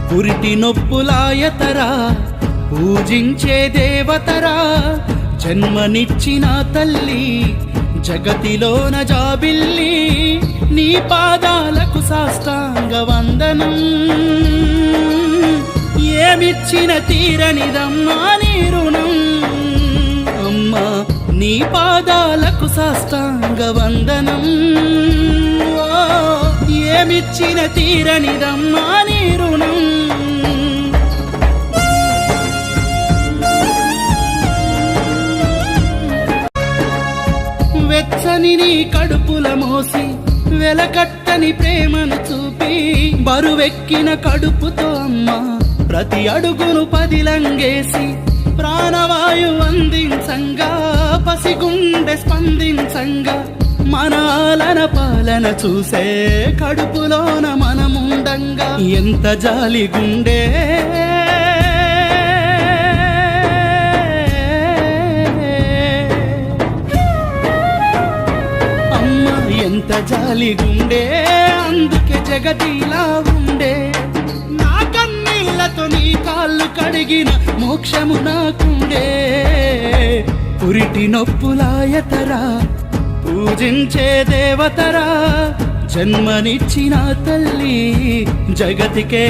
పురిటి నొప్పులాయతరా పూజించే దేవతరా జన్మనిచ్చిన తల్లి జగతిలోన జాబిల్లి నీ పాదాలకు సాష్టాంగ వందనం ఏమిచ్చిన తీరనిదమ్మా నీ రుణం అమ్మా నీ పాదాలకు సాష్టాంగ వందనం ఏమిచ్చిన తీరనిదమ్మా నీ రుణం వెచ్చని నీ కడుపుల మోసి వెలకట్టని ప్రేమను చూపి బరువెక్కిన కడుపుతో అమ్మా ప్రతి అడుగును పదిలంగేసి ప్రాణవాయు అందించంగా పసిగుండె స్పందించంగా మనాలన పాలన చూసే కడుపులోన మనముండంగా ఎంత జాలి గుండె ఎంత జాలి గుండె అందుకే జగతిలా ఉండే నా కన్నీళ్లతో నీ కాళ్ళు కడిగిన మోక్షము నాకుండే పురిటి నొప్పులాయతరా పూజించే దేవతరా జన్మనిచ్చిన తల్లి జగతికే